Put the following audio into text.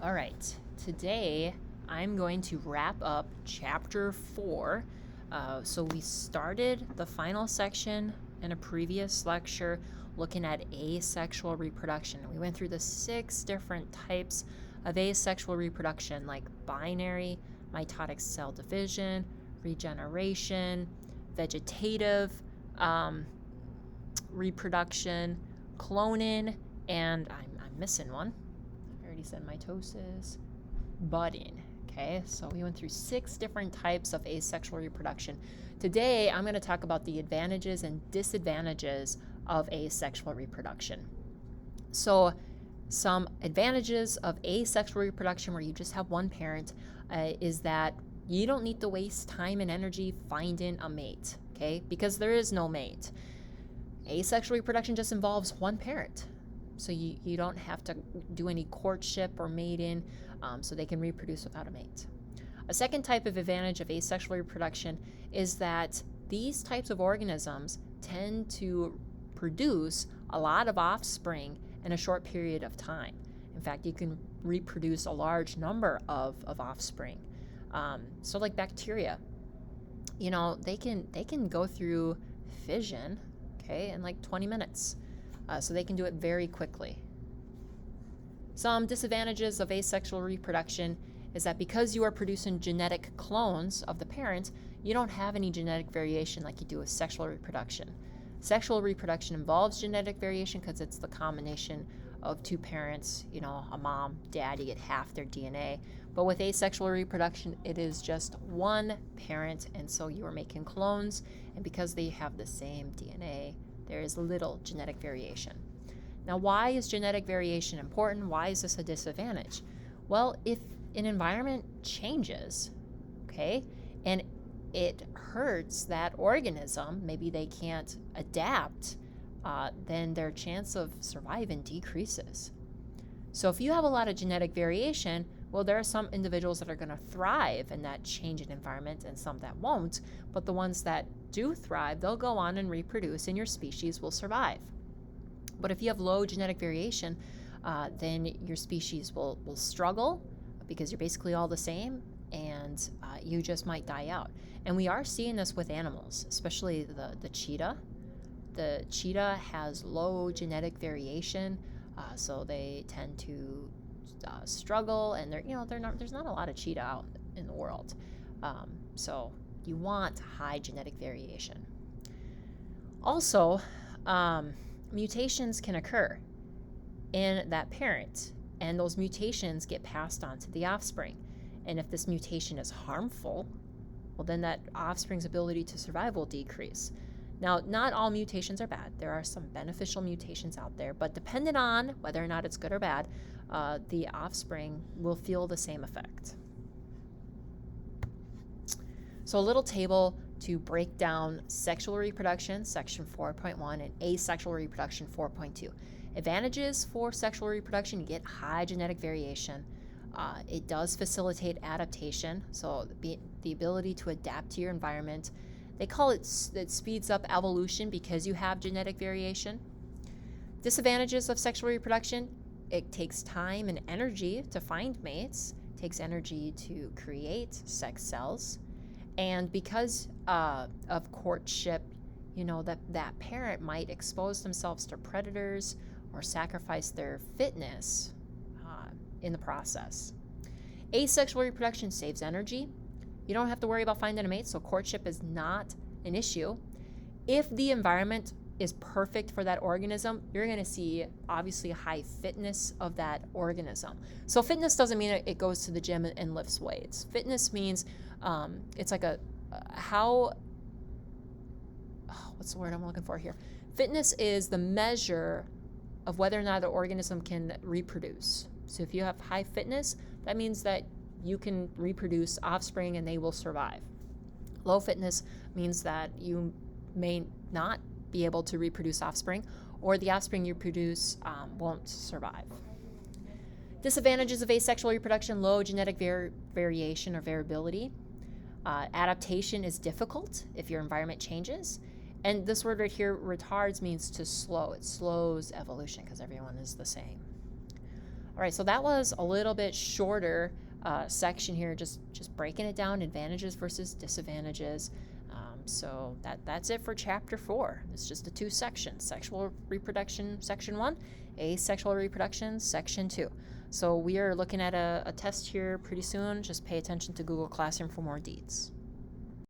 All right, today I'm going to wrap up chapter 4. So we started the final section in a previous lecture looking at asexual reproduction. We went through the 6 different types of asexual reproduction, like binary, mitotic cell division, regeneration, vegetative reproduction, cloning, and I'm missing one. I already said mitosis, budding. Okay, so we went through 6 different types of asexual reproduction. Today, I'm going to talk about the advantages and disadvantages of asexual reproduction. So, some advantages of asexual reproduction where you just have one parent is that you don't need to waste time and energy finding a mate, okay? Because there is no mate. Asexual reproduction just involves one parent. So you don't have to do any courtship or mating, so they can reproduce without a mate. A second type of advantage of asexual reproduction is that these types of organisms tend to produce a lot of offspring in a short period of time. In fact, you can reproduce a large number of offspring. So like bacteria, they can go through fission, okay, in like 20 minutes. So they can do it very quickly. Some disadvantages of asexual reproduction is that because you are producing genetic clones of the parent, you don't have any genetic variation like you do with sexual reproduction. Sexual reproduction involves genetic variation because it's the combination of 2 parents, a mom, dad, you get half their DNA. But with asexual reproduction, it is just one parent, and so you are making clones, and because they have the same DNA, there is little genetic variation. Now, why is genetic variation important? Why is this a disadvantage? Well, if an environment changes, okay, and it hurts that organism, maybe they can't adapt, then their chance of surviving decreases. So if you have a lot of genetic variation, well, there are some individuals that are going to thrive in that changing environment and some that won't, but the ones that do thrive, they'll go on and reproduce and your species will survive. But if you have low genetic variation, then your species will struggle because you're basically all the same, and you just might die out. And we are seeing this with animals, especially the cheetah. The cheetah has low genetic variation, so they tend to struggle, and there's not a lot of cheetah out in the world. So you want high genetic variation. Also, mutations can occur in that parent, and those mutations get passed on to the offspring. And if this mutation is harmful, well, then that offspring's ability to survive will decrease. Now, not all mutations are bad. There are some beneficial mutations out there, but depending on whether or not it's good or bad, the offspring will feel the same effect. So a little table to break down sexual reproduction, section 4.1, and asexual reproduction, 4.2. Advantages for sexual reproduction: you get high genetic variation. It does facilitate adaptation, so the ability to adapt to your environment. They call it speeds up evolution because you have genetic variation. Disadvantages of sexual reproduction: it takes time and energy to find mates. It takes energy to create sex cells. And because of courtship, that parent might expose themselves to predators or sacrifice their fitness in the process. Asexual reproduction saves energy. You don't have to worry about finding a mate, so courtship is not an issue. If the environment is perfect for that organism, you're going to see obviously a high fitness of that organism. So fitness doesn't mean it goes to the gym and lifts weights. Fitness means it's like what's the word I'm looking for here? Fitness is the measure of whether or not the organism can reproduce. So if you have high fitness, that means that you can reproduce offspring and they will survive. Low fitness means that you may not be able to reproduce offspring, or the offspring you produce won't survive. Disadvantages of asexual reproduction: low genetic variation or variability. Adaptation is difficult if your environment changes. And this word right here, retards, means to slow. It slows evolution because everyone is the same. All right, so that was a little bit shorter section here, just breaking it down, advantages versus disadvantages. So that's it for chapter 4. It's just the 2 sections: sexual reproduction section 1, asexual reproduction section 2. So we are looking at a test here pretty soon. Just pay attention to Google Classroom for more deets.